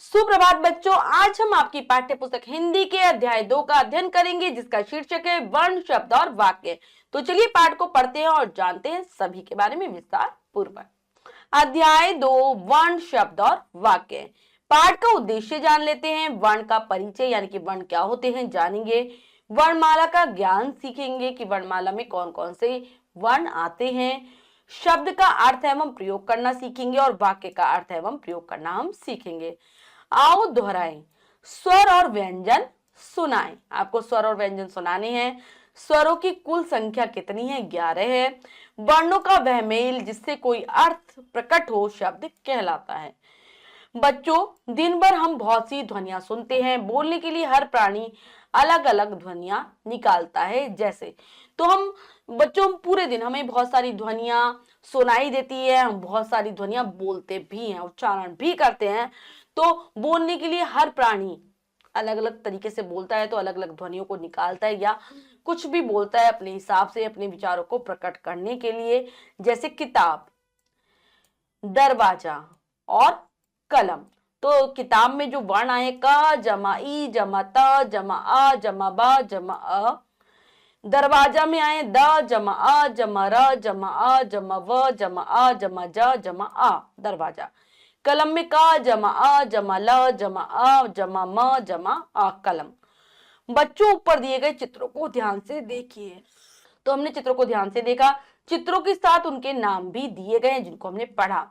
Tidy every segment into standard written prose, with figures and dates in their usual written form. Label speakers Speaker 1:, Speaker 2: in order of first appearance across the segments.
Speaker 1: सुप्रभात बच्चों, आज हम आपकी पाठ्य पुस्तक हिंदी के अध्याय 2 का अध्ययन करेंगे, जिसका शीर्षक है वर्ण, शब्द और वाक्य। तो चलिए पाठ को पढ़ते हैं और जानते हैं सभी के बारे में विस्तार पूर्वक। अध्याय 2, वर्ण, शब्द और वाक्य। पाठ का उद्देश्य जान लेते हैं। वर्ण का परिचय यानी कि वर्ण क्या होते हैं जानेंगे। वर्णमाला का ज्ञान सीखेंगे कि वर्णमाला में कौन कौन से वर्ण आते हैं। शब्द का अर्थ एवं प्रयोग करना सीखेंगे और वाक्य का अर्थ एवं प्रयोग करना हम सीखेंगे। आओ दोहराएं। स्वर और व्यंजन सुनाएं। आपको स्वर और व्यंजन सुनाने हैं। स्वरों की कुल संख्या कितनी है? 11 है। वर्णों का वह मेल जिससे कोई अर्थ प्रकट हो शब्द कहलाता है। बच्चों, दिन भर हम बहुत सी ध्वनियां सुनते हैं। बोलने के लिए हर प्राणी अलग अलग ध्वनियां निकालता है। जैसे तो हम बच्चों पूरे दिन हमें बहुत सारी ध्वनियां सुनाई देती है, हम बहुत सारी ध्वनियां बोलते भी हैं, उच्चारण भी करते हैं। तो बोलने के लिए हर प्राणी अलग अलग तरीके से बोलता है, तो अलग अलग ध्वनियों को निकालता है या कुछ भी बोलता है अपने हिसाब से, अपने विचारों को प्रकट करने के लिए। जैसे किताब, दरवाजा और कलम। तो किताब में जो वर्ण आए का जमा ई जमा त जमा आ जमा बा जमा अ। दरवाजा में आए द जमा अ जमा र जमा अ जमा व जमा आ जमा ज जमा आ दरवाजा। कलम में का जमा अ जमा ल जमा अ जमा म जमा आ कलम। बच्चों, ऊपर दिए गए चित्रों को ध्यान से देखिए। तो हमने चित्रों को ध्यान से देखा। चित्रों के साथ उनके नाम भी दिए गए हैं जिनको हमने पढ़ा।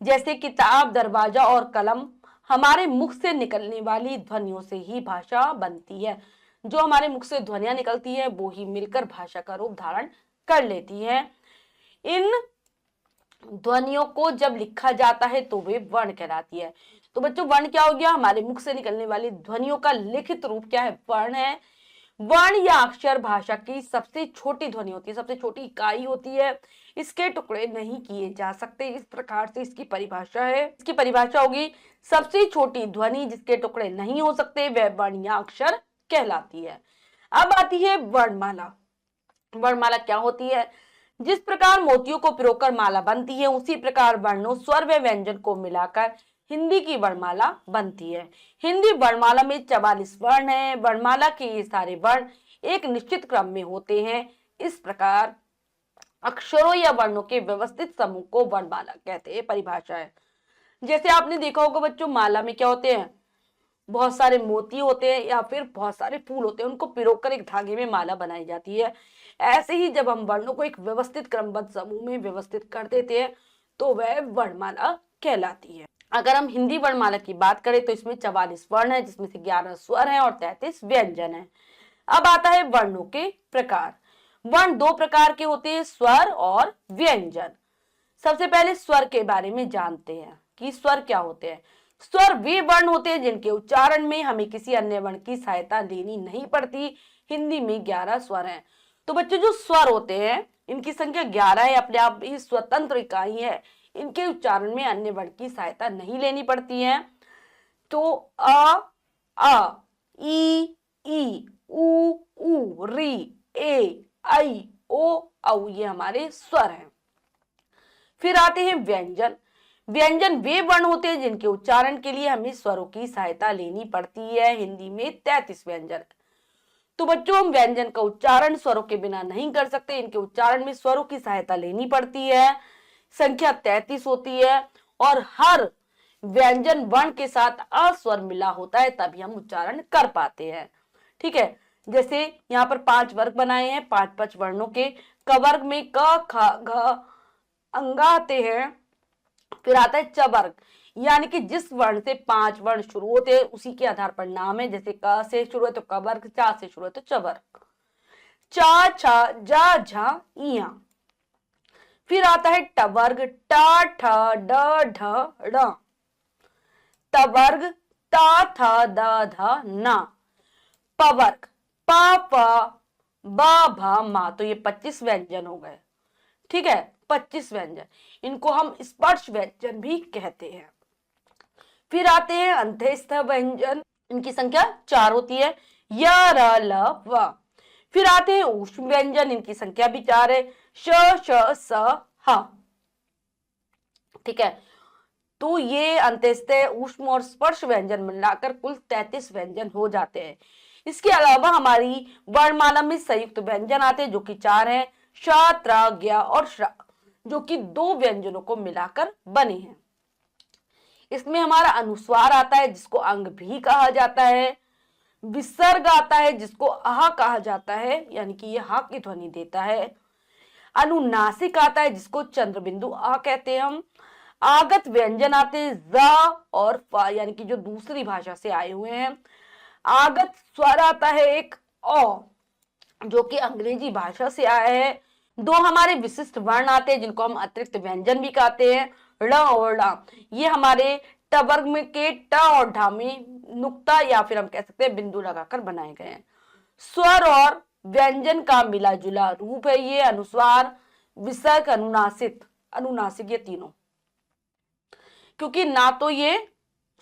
Speaker 1: जैसे किताब, दरवाजा और कलम। हमारे मुख से निकलने वाली ध्वनियों से ही भाषा बनती है। जो हमारे मुख से ध्वनियां निकलती है वो ही मिलकर भाषा का रूप धारण कर लेती है। इन ध्वनियों को जब लिखा जाता है तो वे वर्ण कहलाती है। तो बच्चों, वर्ण क्या हो गया? हमारे मुख से निकलने वाली ध्वनियों का लिखित रूप क्या है? वर्ण है। वर्ण या अक्षर भाषा की सबसे छोटी ध्वनि होती है, सबसे छोटी इकाई होती है। इसके टुकड़े नहीं किए जा सकते। इस प्रकार से इसकी परिभाषा है। इसकी परिभाषा होगी, सबसे छोटी ध्वनि जिसके टुकड़े नहीं हो सकते वह वर्ण या अक्षर कहलाती है। अब आती है वर्णमाला। वर्णमाला क्या होती है? जिस प्रकार मोतियों को पिरोकर माला बनती है, उसी प्रकार वर्णों, स्वर व व्यंजन को मिलाकर हिंदी की वर्णमाला बनती है। हिंदी वर्णमाला में 44 वर्ण है। वर्णमाला के ये सारे वर्ण एक निश्चित क्रम में होते हैं। इस प्रकार अक्षरों या वर्णों के व्यवस्थित समूह को वर्णमाला कहते हैं। परिभाषा है, जैसे आपने देखा होगा बच्चों, माला में क्या होते हैं? बहुत सारे मोती होते हैं या फिर बहुत सारे फूल होते हैं, उनको पिरोकर एक धागे में माला बनाई जाती है। ऐसे ही जब हम वर्णों को एक व्यवस्थित क्रमबद्ध समूह में व्यवस्थित कर देते हैं तो वह वर्णमाला कहलाती है। अगर हम हिंदी वर्णमाला की बात करें तो इसमें 44 वर्ण है, जिसमें से 11 स्वर हैं और 33 व्यंजन है। अब आता है वर्णों के प्रकार। वर्ण दो प्रकार के होते हैं, स्वर और व्यंजन। सबसे पहले स्वर के बारे में जानते हैं कि स्वर क्या होते हैं। स्वर वे वर्ण होते हैं जिनके उच्चारण में हमें किसी अन्य वर्ण की सहायता लेनी नहीं पड़ती। हिंदी में 11 स्वर हैं। तो बच्चों, जो स्वर होते हैं इनकी संख्या 11 है, अपने आप ही स्वतंत्र इकाई है। इनके उच्चारण में अन्य वर्ण की सहायता नहीं लेनी पड़ती है। तो अ, ई, उ, री, ए, ऐ, ओ, औ ये हमारे स्वर हैं। फिर आते हैं व्यंजन। व्यंजन वे वर्ण होते हैं जिनके उच्चारण के लिए हमें स्वरों की सहायता लेनी पड़ती है। हिंदी में 33 व्यंजन है। तो बच्चों, हम व्यंजन का उच्चारण स्वरों के बिना नहीं कर सकते। इनके उच्चारण में स्वरों की सहायता लेनी पड़ती है। संख्या 33 होती है और हर व्यंजन वर्ण के साथ अस्वर मिला होता है, तभी हम उच्चारण कर पाते हैं। ठीक है, जैसे यहाँ पर 5 वर्ग बनाए हैं, 5 वर्णों के। क वर्ग में क, ख, घ, अंगा आते हैं। फिर आता है च वर्ग, यानी कि जिस वर्ण से 5 वर्ण शुरू होते हैं उसी के आधार पर नाम है। जैसे क से शुरू है तो क वर्ग, चा से शुरू है तो च वर्ग, चा, छा, जा, झा, इया। फिर आता है ट वर्ग, टा, ठ, ड, ढ, ड़। त वर्ग, ता, थ, द, ध, न। प वर्ग, प, फ, ब, भ, म। तो ये 25 व्यंजन हो गए। ठीक है, 25 व्यंजन। इनको हम स्पर्श व्यंजन भी कहते हैं। फिर आते हैं अंत्यस्थ व्यंजन। इनकी संख्या 4 होती है, य, र, ल, व। फिर आते हैं ऊष्म व्यंजन। इनकी संख्या भी 4 है, श, श, स, ह। ठीक है, तो ये अंत्यस्थ, ऊष्म और स्पर्श व्यंजन मिलाकर कुल 33 व्यंजन हो जाते हैं। इसके अलावा हमारी वर्णमाला में संयुक्त व्यंजन आते हैं जो कि 4 हैं, श, त्र, ज्ञ और श्र, जो कि 2 व्यंजनों को मिलाकर बने हैं। इसमें हमारा अनुस्वार आता है जिसको अंग भी कहा जाता है, विसर्ग आता है जिसको आह कहा जाता है, यानी कि ये हा की ध्वनि देता है, अनुनासिक आता है जिसको चंद्र बिंदु आ कहते हैं हम, आगत व्यंजन आते हैं ज और फ, यानी कि जो दूसरी भाषा से आए हुए हैं, आगत स्वर आता है एक औ, जो कि अंग्रेजी भाषा से आया है, 2 हमारे विशिष्ट वर्ण आते हैं जिनको हम अतिरिक्त व्यंजन भी कहते हैं, ड़ और ळ, ये हमारे ट वर्ग में के ट और ढ में नुक्ता या फिर हम कह सकते हैं बिंदु लगाकर बनाए गए हैं। स्वर और व्यंजन का मिला जुला रूप है ये अनुस्वार, विसर्ग, अनुनासिक ये तीनों, क्योंकि ना तो ये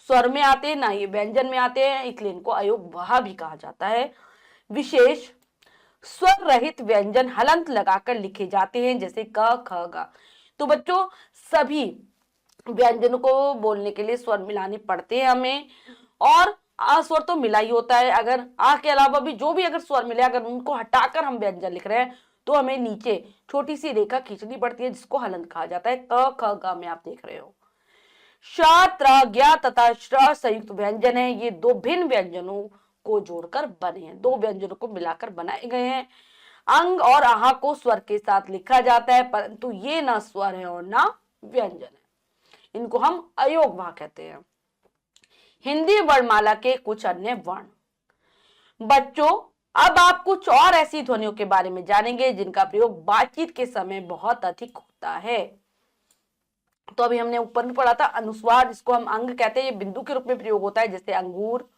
Speaker 1: स्वर में आते हैं ना ये व्यंजन में आते हैं, इसलिए इनको अयोगवाह भी कहा जाता है। विशेष स्वर रहित व्यंजन हलंत लगाकर लिखे जाते हैं जैसे क, ख, ग। तो बच्चों सभी व्यंजनों को बोलने के लिए स्वर मिलाने पड़ते हैं हमें, और आ स्वर तो मिला ही होता है। अगर आ के अलावा भी जो भी अगर स्वर मिले, अगर उनको हटाकर हम व्यंजन लिख रहे हैं तो हमें नीचे छोटी सी रेखा खींचनी पड़ती है जिसको हलंत कहा जाता है। क, ख, ग में आप देख रहे हो। श, त्र, ज्ञ तथा श्र संयुक्त व्यंजन है, ये 2 भिन्न व्यंजनों को जोड़कर बने हैं, 2 व्यंजनों को मिलाकर बनाए गए हैं। अंग और आहा को स्वर के साथ लिखा जाता है, परंतु ये ना स्वर है और ना व्यंजन है, इनको हम अयोगवाह कहते हैं। हिंदी वर्णमाला के कुछ अन्य वर्ण। बच्चों अब आप कुछ और ऐसी ध्वनियों के बारे में जानेंगे जिनका प्रयोग बातचीत के समय बहुत अधिक होता है। तो अभी हमने ऊपर में पढ़ा था अनुस्वार जिसको हम अंग कहते हैं, ये बिंदु के रूप में प्रयोग होता है, जैसे अंगूर,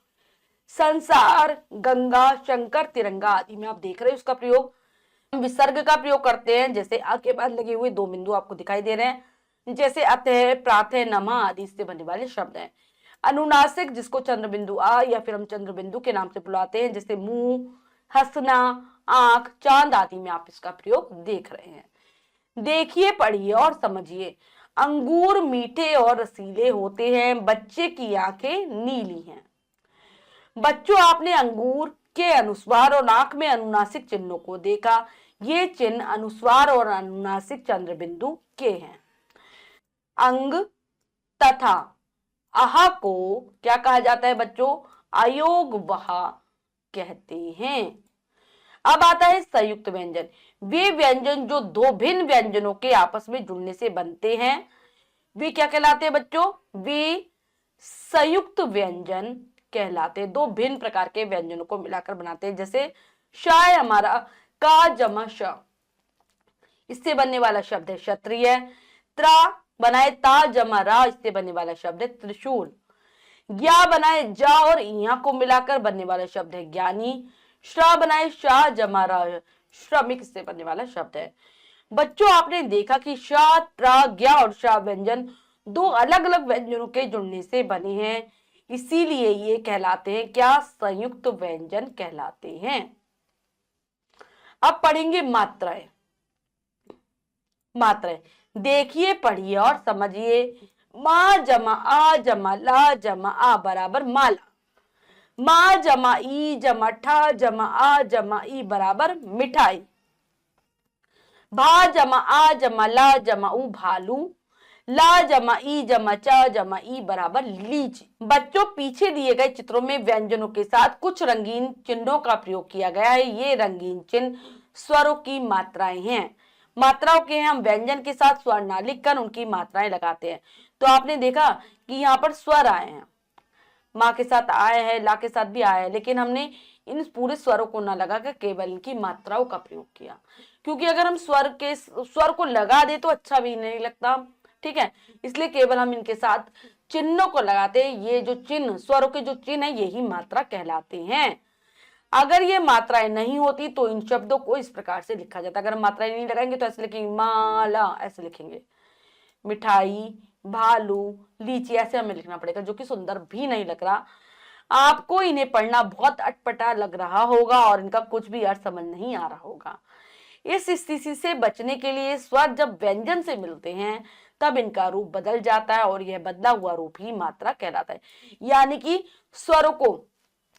Speaker 1: संसार, गंगा, शंकर, तिरंगा आदि में आप देख रहे हैं उसका प्रयोग। हम विसर्ग का प्रयोग करते हैं, जैसे आ के बाद लगे हुए 2 बिंदु आपको दिखाई दे रहे हैं, जैसे अतः, प्रातः, नमः आदि से बनने वाले शब्द हैं। अनुनासिक जिसको चंद्र बिंदु आ या फिर हम चंद्र बिंदु के नाम से बुलाते हैं, जैसे मुंह, हंसना, आंख, चांद आदि में आप इसका प्रयोग देख रहे हैं। देखिए, पढ़िए और समझिए। अंगूर मीठे और रसीले होते हैं, बच्चे की आंखें नीली हैं। बच्चों आपने अंगूर के अनुस्वार और आंख में अनुनासिक चिन्हों को देखा, ये चिन्ह अनुस्वार और अनुनासिक चंद्र बिंदु के हैं। अंग तथा आहा को क्या कहा जाता है बच्चों? अयोगवाह कहते हैं। अब आता है संयुक्त व्यंजन। वे व्यंजन जो 2 भिन्न व्यंजनों के आपस में जुड़ने से बनते हैं वे क्या कहलाते हैं बच्चों? वे संयुक्त व्यंजन कहलाते हैं। 2 भिन्न प्रकार के व्यंजनों को मिलाकर बनाते हैं, जैसे शाय हमारा का जमा श, इससे बनने वाला शब्द है क्षत्रिय। त्रा बनाए ता जमा रा, इससे बनने वाला शब्द है त्रिशूल। ज्ञा बनाए जा और इया को मिलाकर बनने वाला शब्द है ज्ञानी। श्रा बनाए शाह जमा रा, श्रमिक, इससे बनने वाला शब्द है। बच्चों आपने देखा कि शा, त्रा, ज्ञा और शा व्यंजन 2 अलग अलग व्यंजनों के जुड़ने से बने हैं, इसीलिए ये कहलाते हैं क्या? संयुक्त व्यंजन कहलाते हैं। अब पढ़ेंगे मात्राएं। मात्राएं देखिए, पढ़िए और समझिए। मा जमा आ जमा ला जमा आ बराबर माला। मा जमा ई जमा ठा जमा आ जमा ई बराबर मिठाई। भा जमा आ जमा ला जमा ऊ भालू। ला जमा ई जमा चा जमा ई बराबर लीची। बच्चों पीछे दिए गए चित्रों में व्यंजनों के साथ कुछ रंगीन चिन्हों का प्रयोग किया गया है। ये रंगीन चिन्ह स्वरों की मात्राएं हैं। मात्राओं के हम व्यंजन के साथ स्वर ना लिखकर उनकी मात्राएं लगाते हैं। तो आपने देखा कि यहाँ पर स्वर आए हैं, माँ के साथ आए हैं, ला के साथ भी आया है, लेकिन हमने इन पूरे स्वरों को ना लगाकर केवल इनकी मात्राओं का प्रयोग किया, क्योंकि अगर हम स्वर को लगा दे तो अच्छा भी नहीं लगता, ठीक है। इसलिए केवल हम इनके साथ चिन्हों को लगाते हैं। ये जो चिन्ह, स्वरों के जो चिन्ह है, यही मात्रा कहलाते हैं। अगर ये मात्राएं नहीं होती तो इन शब्दों को इस प्रकार से लिखा जाता। अगर हम मात्राएं नहीं लगाएंगे तो ऐसे लिखेंगे माला, ऐसे लिखेंगे। मिठाई, भालू, लीची, ऐसे हमें लिखना पड़ेगा, जो कि सुंदर भी नहीं लग रहा। आपको इन्हें पढ़ना बहुत अटपटा लग रहा होगा और इनका कुछ भी अर्थ समझ नहीं आ रहा होगा। इस स्थिति से बचने के लिए स्वर जब व्यंजन से मिलते हैं तब इनका रूप बदल जाता है और यह बदला हुआ रूप ही मात्रा कहलाता है। यानी कि स्वरों को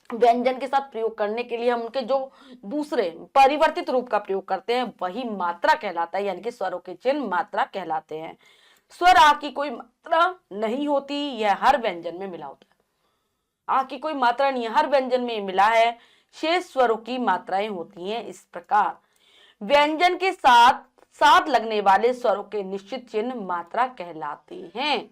Speaker 1: व्यंजन के साथ प्रयोग करने के लिए हम उनके जो दूसरे परिवर्तित रूप का प्रयोग करते हैं वही मात्रा कहलाता है, यानी कि स्वरों के चिन्ह मात्रा कहलाते हैं। स्वर आ की कोई मात्रा नहीं होती, यह हर व्यंजन में मिला होता है। आ की कोई मात्रा नहीं है, हर व्यंजन में मिला है। शेष स्वरों की मात्राएं होती हैं इस प्रकार। व्यंजन के साथ साथ लगने वाले स्वरों के निश्चित चिन्ह मात्रा कहलाते हैं।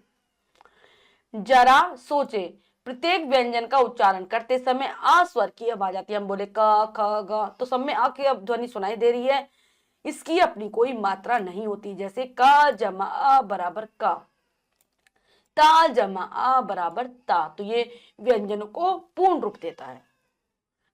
Speaker 1: जरा सोचे, प्रत्येक व्यंजन का उच्चारण करते समय आ स्वर की आवाज आती है। हम बोले क ख ग, तो सब में आ की ध्वनि सुनाई दे रही है, इसकी अपनी कोई मात्रा नहीं होती। जैसे क जमा अ बराबर क, ता जमा आ बराबर ता, तो ये व्यंजनों को पूर्ण रूप देता है।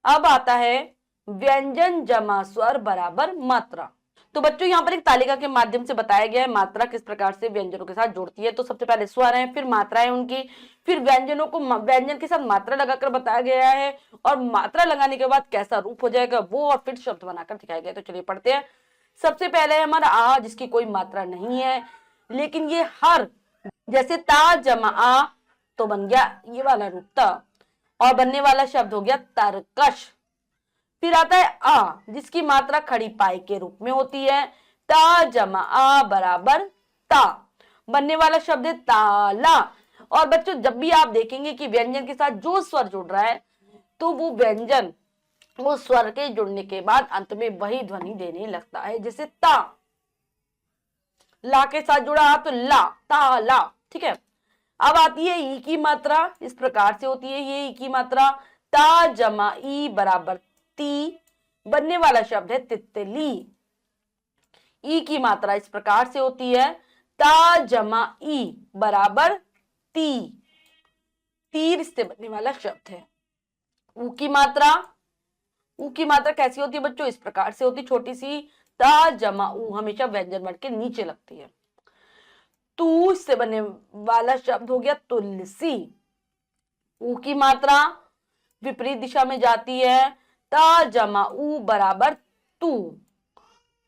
Speaker 1: अब आता है व्यंजन जमा स्वर बराबर मात्रा। तो बच्चों यहाँ पर एक तालिका के माध्यम से बताया गया है मात्रा किस प्रकार से व्यंजनों के साथ जुड़ती है। तो सबसे पहले स्वर है, फिर मात्राएं उनकी, फिर व्यंजनों को व्यंजन के साथ मात्रा लगाकर बताया गया है, और मात्रा लगाने के बाद कैसा रूप हो जाएगा वो, और फिर शब्द बनाकर दिखाया गया। तो चलिए पढ़ते हैं। सबसे पहले हमारा आ, जिसकी कोई मात्रा नहीं है, लेकिन ये हर, जैसे ता जमा आ तो बन गया ये वाला रूप ता, और बनने वाला शब्द हो गया तरकश। फिर आता है आ, जिसकी मात्रा खड़ी पाई के रूप में होती है। ता जमा आ बराबर ता, बनने वाला शब्द है ताला। और बच्चों जब भी आप देखेंगे कि व्यंजन के साथ जो स्वर जुड़ रहा है, तो वो व्यंजन वो स्वर के जुड़ने के बाद अंत में वही ध्वनि देने लगता है। जैसे ता, ला के साथ जुड़ा तो ला, ताला, ठीक है। अब आती है ई की मात्रा, इस प्रकार से होती है ये ई की मात्रा। ता जमा ई बराबर ती, बनने वाला शब्द है तितली। ई की मात्रा इस प्रकार से होती है। ता जमा ई बराबर ती, तीर से बनने वाला शब्द है। ऊ की मात्रा, ऊ की मात्रा कैसी होती है बच्चों? इस प्रकार से होती, छोटी सी। ता जमा ऊ हमेशा व्यंजन वर्ण के नीचे लगती है। तू से बनने वाला शब्द हो गया तुलसी। ऊ की मात्रा विपरीत दिशा में जाती है। ता जमा ऊ बराबर तू,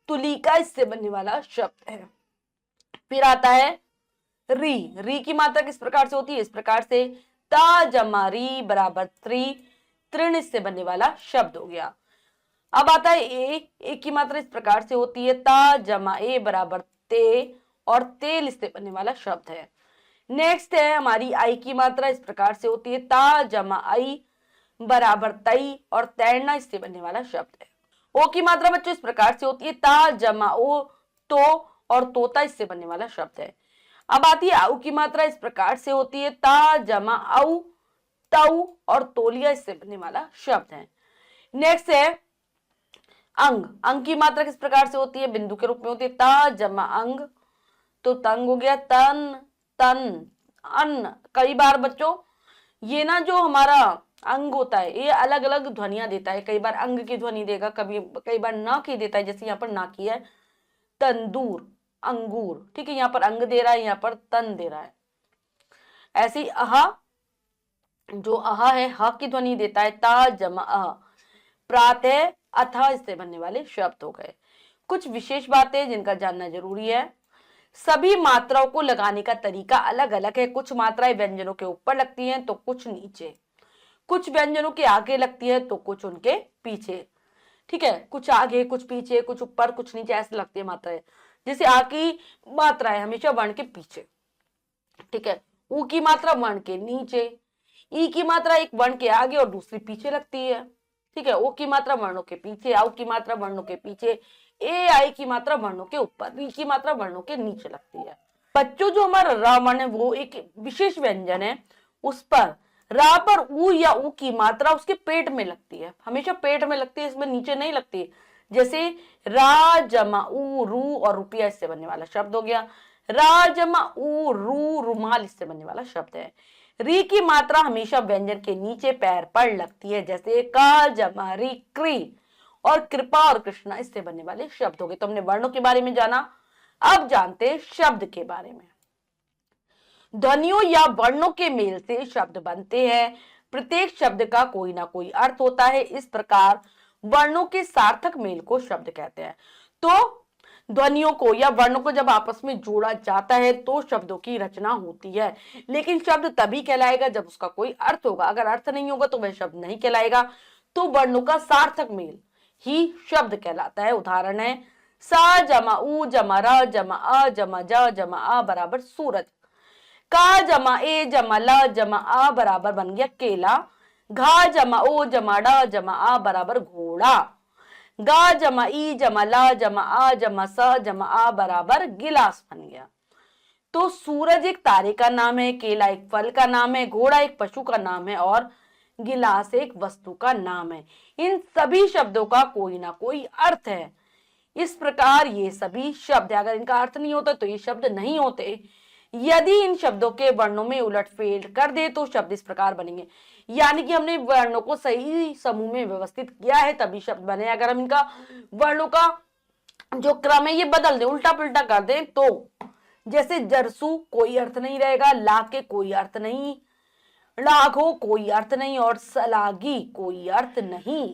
Speaker 1: तुलिका इससे बनने वाला शब्द है। फिर आता है री। री की मात्रा किस प्रकार से होती है? इस प्रकार से। ता जमा री बराबर त्री, तृण इससे बनने वाला शब्द हो गया। अब आता है ए की मात्रा इस प्रकार से होती है। ता जमा ए बराबर ते, और तेल इससे बनने वाला शब्द है। नेक्स्ट है हमारी आई की मात्रा, इस प्रकार से होती है। ता जमा आई बराबर तई, और तैरना इससे बनने वाला शब्द है। ओ की मात्रा बच्चों इस प्रकार से होती है। ता जमा ओ तो, और तोता इससे बनने वाला शब्द है। अब आती है आउ की मात्रा, इस प्रकार से होती है। ता जमा औ तऊ, और तोलिया इससे बनने वाला शब्द है। नेक्स्ट है अंग। अंग की मात्रा किस प्रकार से होती है? बिंदु के रूप में होती है। ता जमा अंग तो तंग हो गया। तन, तन, अन्न। कई बार बच्चों ये ना जो हमारा अंग होता है ये अलग अलग ध्वनियां देता है। कई बार अंग की ध्वनि देगा, कई बार ना की देता है। जैसे यहाँ पर ना की है। तंदूर, अंगूर, ठीक है। यहाँ पर अंग दे रहा है, यहाँ पर तन दे रहा है। ऐसी अहा, जो अहा है ह की ध्वनि देता है। ता जमा अह, प्रातः अथा इससे बनने वाले शब्द हो गए। कुछ विशेष बातें जिनका जानना जरूरी है। सभी मात्राओं को लगाने का तरीका अलग अलग है। कुछ मात्राएं व्यंजनों के ऊपर लगती हैं तो कुछ नीचे, कुछ व्यंजनों के आगे लगती है तो कुछ उनके पीछे, ठीक है। कुछ आगे, कुछ पीछे, कुछ ऊपर, कुछ नीचे, ऐसे लगती है मात्राएं। जैसे आ की मात्रा है हमेशा वर्ण के पीछे, ठीक है। ऊ की मात्रा वर्ण के नीचे, ई की मात्रा एक वर्ण के आगे और दूसरी पीछे लगती है, ठीक है। ओ की मात्रा वर्णों के पीछे, आउ की मात्रा वर्णों के पीछे, ए आई की मात्रा वर्णों के ऊपर, री की मात्रा वर्णों के नीचे लगती है। बच्चों जो हमारा रा वर्ण है वो एक विशेष व्यंजन है, उस पर रा पर ऊ या ऊ की मात्रा उसके पेट में लगती है, हमेशा पेट में लगती है, इसमें नीचे नहीं लगती। जैसे रा जमा ऊ रू, और रुपया इससे बनने वाला शब्द हो गया। रा जमा ऊ रू, रुमाल इससे बनने वाला शब्द है। री की मात्रा हमेशा व्यंजन के नीचे पैर पर लगती है। जैसे का जमा री क्री, और कृपा और कृष्णा इससे बनने वाले शब्द हो गए। तो हमने वर्णों के बारे में जाना, अब जानते हैं शब्द के बारे में। ध्वनियों या वर्णों के मेल से शब्द बनते हैं। प्रत्येक शब्द का कोई ना कोई अर्थ होता है। इस प्रकार वर्णों के सार्थक मेल को शब्द कहते हैं। तो ध्वनियों को या वर्णों को जब आपस में जोड़ा जाता है तो शब्दों की रचना होती है। लेकिन शब्द तभी कहलाएगा जब उसका कोई अर्थ होगा। अगर अर्थ नहीं होगा तो वह शब्द नहीं कहलाएगा। तो वर्णों का सार्थक मेल ही शब्द कहलाता है। उदाहरण है सा जमा उ जमा र जमा अ जमा ज जमा आ बराबर सूरज। का जमा ए जमा ल जमा आ बराबर बन गया केला। घा जमा ओ जमा ड जमा आ बराबर घोड़ा। गा जमा ई जमा ला जमा आ जमा स जमा आ बराबर गिलास बन गया। तो सूरज एक तारे का नाम है, केला एक फल का नाम है, घोड़ा एक पशु का नाम है और गिलास एक वस्तु का नाम है। इन सभी शब्दों का कोई ना कोई अर्थ है। इस प्रकार ये सभी शब्द, अगर इनका अर्थ नहीं होता तो ये शब्द नहीं होते। यदि इन शब्दों के वर्णों में उलटफेर कर दे तो शब्द इस प्रकार बनेंगे। यानी कि हमने वर्णों को सही समूह में व्यवस्थित किया है तभी शब्द बने। अगर हम इनका वर्णों का जो क्रम है ये बदल दें, उल्टा पुल्टा कर दें, तो जैसे जरसू कोई अर्थ नहीं रहेगा, लाके कोई अर्थ नहीं, लाघो कोई अर्थ नहीं और सलागी कोई अर्थ नहीं।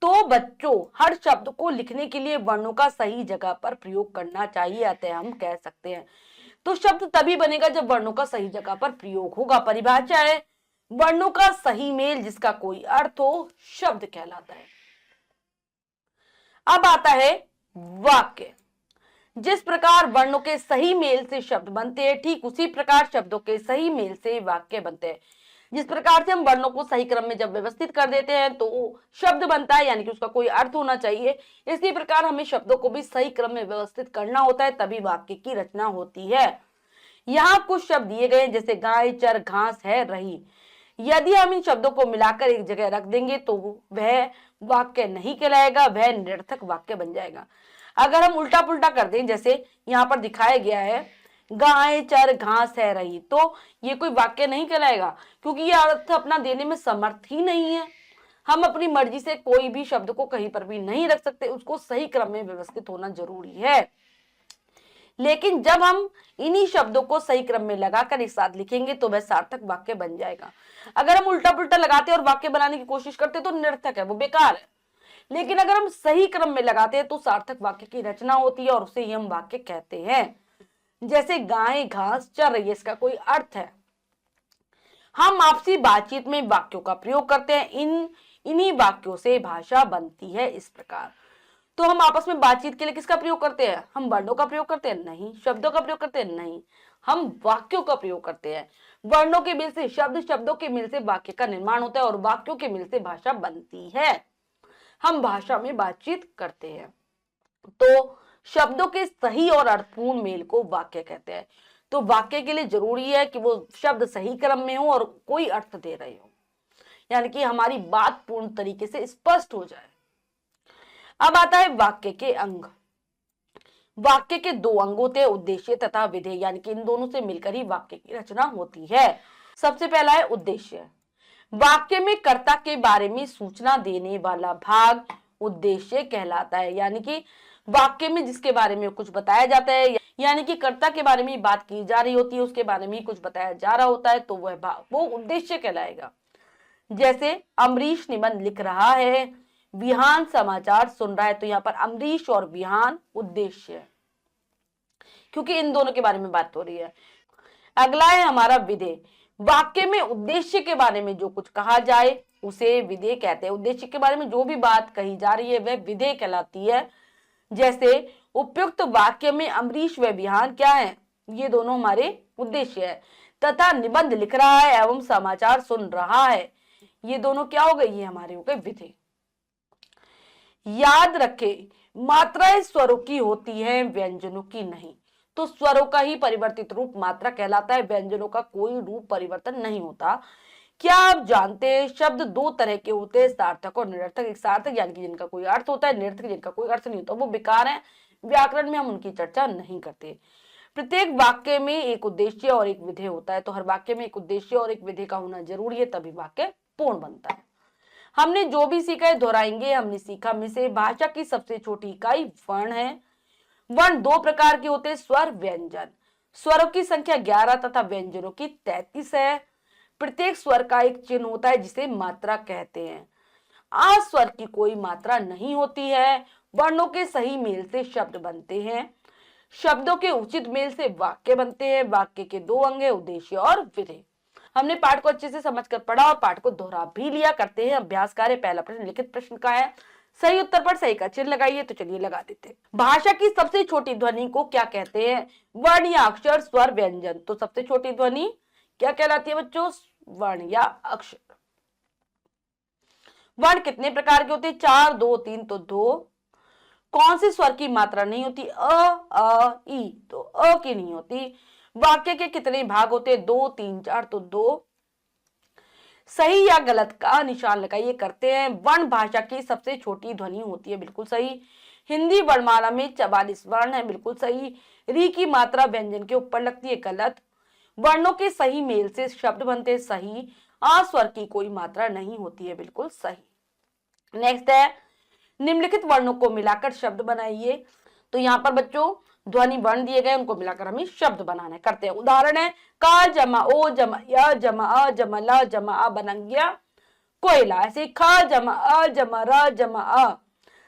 Speaker 1: तो बच्चों हर शब्द को लिखने के लिए वर्णों का सही जगह पर प्रयोग करना चाहिए, अतः हम कह सकते हैं। तो शब्द तभी बनेगा जब वर्णों का सही जगह पर प्रयोग होगा। परिभाषा है वर्णों का सही मेल जिसका कोई अर्थ हो शब्द कहलाता है। अब आता है वाक्य। जिस प्रकार वर्णों के सही मेल से शब्द बनते हैं ठीक उसी प्रकार शब्दों के सही मेल से वाक्य बनते हैं। जिस प्रकार से हम वर्णों को सही क्रम में जब व्यवस्थित कर देते हैं तो शब्द बनता है, यानी कि उसका कोई अर्थ होना चाहिए। इसी प्रकार हमें शब्दों को भी सही क्रम में व्यवस्थित करना होता है तभी वाक्य की रचना होती है। यहाँ कुछ शब्द दिए गए जैसे गाय, चर, घास, है, रही। यदि हम इन शब्दों को मिलाकर एक जगह रख देंगे तो वह वाक्य नहीं कहलाएगा, वह निरर्थक वाक्य बन जाएगा। अगर हम उल्टा पुल्टा कर दें जैसे यहाँ पर दिखाया गया है गाय, चर, घास, है, रही, तो ये कोई वाक्य नहीं कहलाएगा क्योंकि ये अर्थ अपना देने में समर्थ ही नहीं है। हम अपनी मर्जी से कोई भी शब्द को कहीं पर भी नहीं रख सकते, उसको सही क्रम में व्यवस्थित होना जरूरी है। लेकिन जब हम इन्हीं शब्दों को सही क्रम में लगाकर एक साथ लिखेंगे तो वह सार्थक वाक्य बन जाएगा। अगर हम उल्टा पुल्टा लगाते और वाक्य बनाने की कोशिश करते तो निरर्थक है, वो बेकार है। लेकिन अगर हम सही क्रम में लगाते हैं तो सार्थक वाक्य की रचना होती है और उसे ही हम वाक्य कहते हैं। जैसे गाय, घास, चर रही है, इसका कोई अर्थ है। हम आपसी बातचीत में वाक्यों का प्रयोग करते हैं, इन्हीं वाक्यों से भाषा बनती है। इस प्रकार तो हम आपस में बातचीत के लिए किसका प्रयोग करते हैं? हम वर्णों का प्रयोग करते हैं? नहीं। शब्दों का प्रयोग करते हैं? नहीं। हम वाक्यों का प्रयोग करते हैं। वर्णों के मिल से शब्द, शब्दों के मिल से वाक्य का निर्माण होता है और वाक्यों के मिल से भाषा बनती है। हम भाषा में बातचीत करते हैं। तो शब्दों के सही और अर्थपूर्ण मेल को वाक्य कहते हैं। तो वाक्य के लिए जरूरी है कि वो शब्द सही क्रम में हो और कोई अर्थ दे रहे हो, यानी कि हमारी बात पूर्ण तरीके से स्पष्ट हो जाए। अब आता है वाक्य के अंग। वाक्य के दो अंग होते हैं, उद्देश्य तथा विधेय, यानी कि इन दोनों से मिलकर ही वाक्य की रचना होती है। सबसे पहला है उद्देश्य। वाक्य में कर्ता के बारे में सूचना देने वाला भाग उद्देश्य कहलाता है। यानी कि वाक्य में जिसके बारे में कुछ बताया जाता है, यानी कि कर्ता के बारे में बात की जा रही होती है, उसके बारे में कुछ बताया जा रहा होता है, तो वह भाग वो उद्देश्य कहलाएगा। जैसे अमरीश निबंध लिख रहा है, विहान समाचार सुन रहा है, तो यहाँ पर अमरीश और विहान उद्देश्य है क्योंकि इन दोनों के बारे में बात हो रही है। अगला है हमारा विधेय। वाक्य में उद्देश्य के बारे में जो कुछ कहा जाए उसे विधेय कहते हैं। उद्देश्य के बारे में जो भी बात कही जा रही है वह विधेय कहलाती है। जैसे उपयुक्त वाक्य में अमरीश व विहान क्या है? ये दोनों हमारे उद्देश्य है। तथा निबंध लिख रहा है एवं समाचार सुन रहा है, ये दोनों क्या हो गए? ये हमारे हो गए विधेय। याद रखें मात्राएं स्वरों की होती है, व्यंजनों की नहीं। तो स्वरों का ही परिवर्तित रूप मात्रा कहलाता है, व्यंजनों का कोई रूप परिवर्तन नहीं होता। क्या आप जानते हैं शब्द दो तरह के होते हैं, सार्थक और निरर्थक। एक सार्थक यानी कि जिनका कोई अर्थ होता है, निरर्थक जिनका कोई अर्थ नहीं होता, वो बेकार है, व्याकरण में हम उनकी चर्चा नहीं करते। प्रत्येक वाक्य में एक उद्देश्य और एक विधेय होता है, तो हर वाक्य में एक उद्देश्य और एक विधेय का होना जरूरी है, तभी वाक्य पूर्ण बनता है। हमने जो भी सीखा है दोहराएंगे। हमने सीखा में से भाषा की सबसे छोटी इकाई वर्ण है। वर्ण दो प्रकार के होते हैं, स्वर, व्यंजन। स्वरों की संख्या 11 तथा व्यंजनों की 33 है। प्रत्येक स्वर का एक चिन्ह होता है जिसे मात्रा कहते हैं। आ स्वर की कोई मात्रा नहीं होती है। वर्णों के सही मेल से शब्द बनते हैं, शब्दों के उचित मेल से वाक्य बनते हैं, वाक्य के दो अंग है, उद्देश्य और विधेय। हमने पाठ को अच्छे से समझकर पढ़ा और पाठ को दोहरा भी लिया। करते हैं अभ्यास कार्य। पहला प्रश्न लिखित प्रश्न का है, सही उत्तर पर सही का चिन्ह लगाइए। तो चलिए लगा देते हैं। भाषा की सबसे छोटी ध्वनि को क्या कहते हैं? वर्ण या अक्षर, स्वर, व्यंजन। तो सबसे छोटी ध्वनि क्या कहलाती है बच्चों? वर्ण या अक्षर। वर्ण कितने प्रकार के होते हैं? 4, 2, 3। तो 2। कौन से स्वर की मात्रा नहीं होती? ई। तो अ की नहीं होती। वाक्य के कितने भाग होते हैं? 2, 3, 4। तो 2। सही या गलत का निशान लगाइए। करते हैं। वर्ण भाषा की सबसे छोटी ध्वनि होती है, बिल्कुल सही। हिंदी वर्णमाला में 44 वर्ण है, बिल्कुल सही। री की मात्रा व्यंजन के ऊपर लगती है, गलत। वर्णों के सही मेल से शब्द बनते हैं, सही। आ स्वर की कोई मात्रा नहीं होती है, बिल्कुल सही। नेक्स्ट है, निम्नलिखित वर्णों को मिलाकर शब्द बनाइए। तो यहाँ पर बच्चों ध्वनि वर्ण दिए गए, उनको मिलाकर हमें शब्द बनाना है। करते हैं। उदाहरण है, का जमा ओ जमा य जमा अ जमा ल जमा आ बन गया कोयला। ऐसे ख जमा अ जमा र जमा अ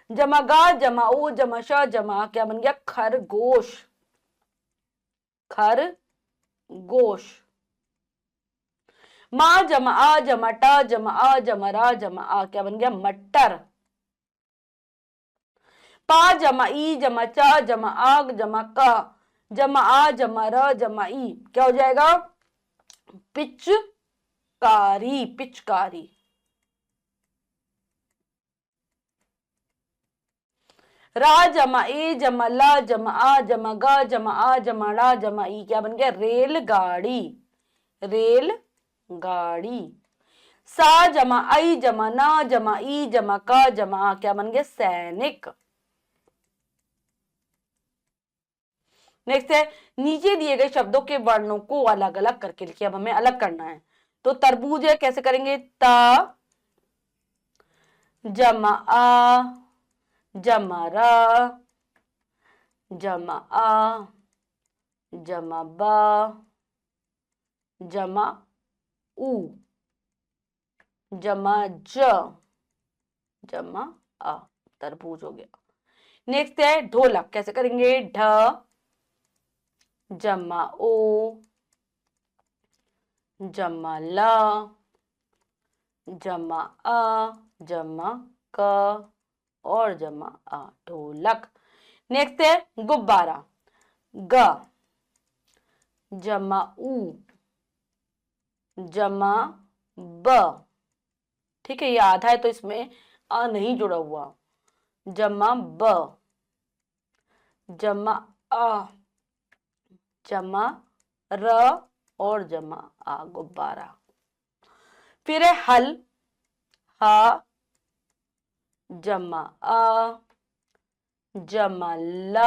Speaker 1: जमा गा जमा ओ जमा श जमा आ, क्या बन गया? खरगोश। खरगोश। मा जमा आ जमा ट जमा अ जमा रा जमा आ, क्या बन गया? मटर। पा जमा ई जमा च जमा आग जमा क जमा आ जमा र जमा ई, क्या हो जाएगा? पिचकारी। पिचकारी। रा जमा ए जमा ल जमा आ जमा ग जमा आ जमा ड़ा जमा ई, क्या बन गया? रेलगाड़ी। रेलगाड़ी। सा जमा आई जमा ना जमा ई जमा क जमा आ, क्या बन गया? सैनिक। नेक्स्ट है, नीचे दिए गए शब्दों के वर्णों को अलग अलग करके लिखिए। अब हमें अलग करना है। तो तरबूज है, कैसे करेंगे? त जमा आ जमा र जमा आ जमा ब जमा उ जमा ज जमा आ, तरबूज हो गया। नेक्स्ट है ढोलक, कैसे करेंगे? ढ जमा ओ जमा ल जमा अ जमा क और जमा आ, ढोलक। नेक्स्ट है गुब्बारा, ग जमा उ जमा ब। ठीक है, ये आधा है तो इसमें अ नहीं जुड़ा हुआ। जमा ब जमा अ जमा र और जमा आ, गुब्बारा। फिर है हल, ह जमा अ जमा ल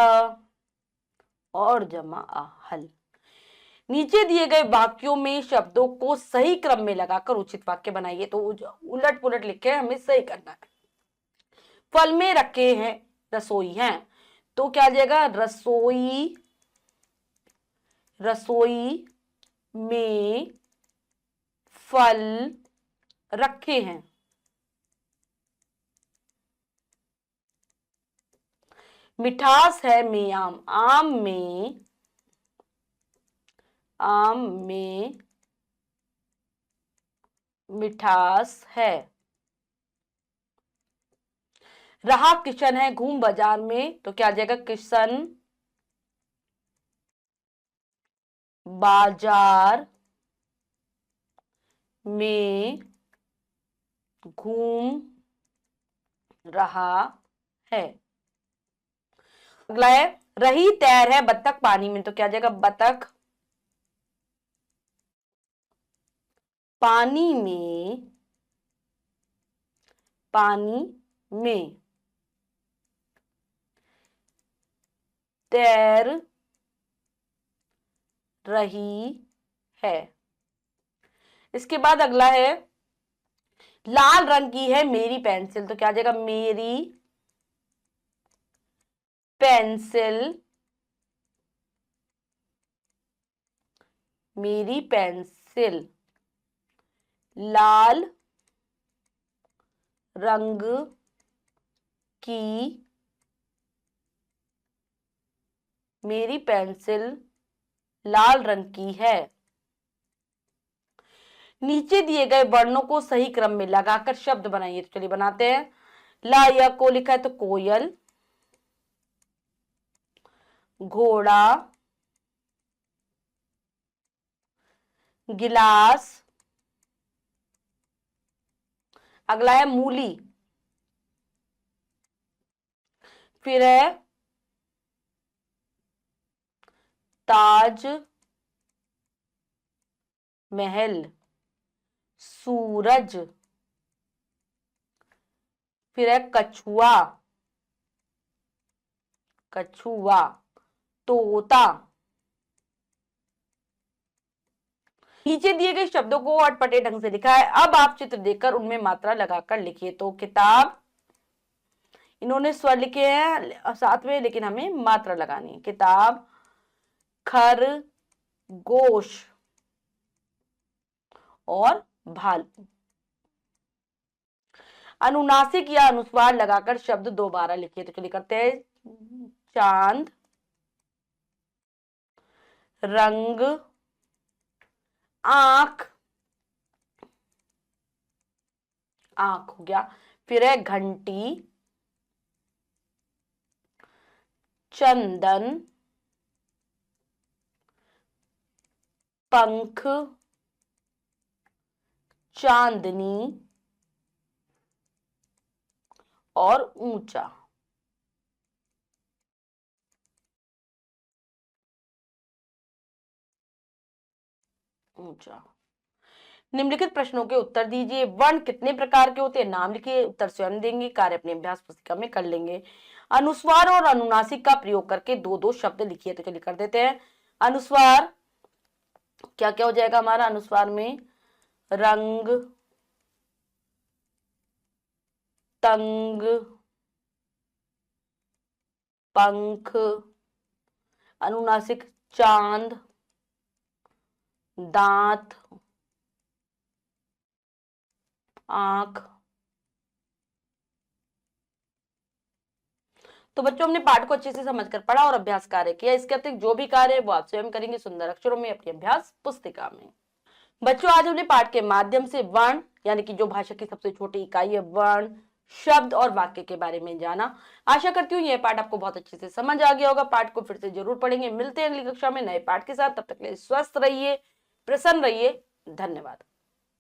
Speaker 1: और जमा आ, हल। नीचे दिए गए वाक्यों में शब्दों को सही क्रम में लगाकर उचित वाक्य बनाइए। तो उलट पुलट लिख के हमें सही करना है। फल में रखे हैं, रसोई हैं। तो क्या आ जाएगा? रसोई। रसोई में फल रखे हैं। मिठास है में आम, आम में मिठास है। रहा किशन है घूम बाजार में। तो क्या आ जाएगा? किशन बाजार में घूम रहा है। अगला है, रही तैर है बत्तख पानी में। तो क्या आ जाएगा? बत्तख पानी में, पानी में तैर रही है। इसके बाद अगला है, लाल रंग की है मेरी पेंसिल। तो क्या आ जाएगा? मेरी पेंसिल, मेरी पेंसिल लाल रंग की मेरी पेंसिल लाल रंग की है। नीचे दिए गए वर्णों को सही क्रम में लगाकर शब्द बनाइए। तो चलिए बनाते हैं। ला या को लिखा है तो कोयल, घोड़ा, गिलास, अगला है मूली, फिर है ताज महल, सूरज, फिर है कछुआ, कछुआ, तोता। नीचे दिए गए शब्दों को अटपटे ढंग से लिखा है। अब आप चित्र देखकर उनमें मात्रा लगाकर लिखिए। तो किताब, इन्होंने स्वर लिखे हैं साथ में, लेकिन हमें मात्रा लगानी है। किताब, खरगोश और भालू। अनुनासिक या अनुस्वार लगाकर शब्द दोबारा लिखिए। तो चलिए करते हैं। चांद, रंग, आंख, आंख हो गया। फिर है घंटी, चंदन, पंख, चांदनी और ऊंचा। ऊंचा। निम्नलिखित प्रश्नों के उत्तर दीजिए। वर्ण कितने प्रकार के होते हैं? नाम लिखिए, उत्तर स्वयं देंगे, कार्य अपने अभ्यास पुस्तिका में कर लेंगे। अनुस्वार और अनुनासिक का प्रयोग करके दो दो शब्द लिखिए। तो चलिए कर देते हैं। अनुस्वार क्या क्या हो जाएगा हमारा? अनुस्वार में रंग, तंग, पंख। अनुनासिक चांद, दांत, आंख। तो बच्चों, हमने पाठ को अच्छे से समझकर पढ़ा और अभ्यास कार्य किया। इसके अतिरिक्त जो भी कार्य है वो आप स्वयं करेंगे सुंदर अक्षरों में अपनी अभ्यास पुस्तिका में। बच्चों, आज हमने पाठ के माध्यम से वर्ण यानी कि जो भाषा की सबसे छोटी इकाई है, वर्ण, शब्द और वाक्य के बारे में जाना। आशा करती हूँ यह पाठ आपको बहुत अच्छे से समझ आ गया होगा। पाठ को फिर से जरूर पढ़ेंगे। मिलते हैं अगली कक्षा में नए पाठ के साथ। तब तक के लिए स्वस्थ रहिए, प्रसन्न रहिए। धन्यवाद।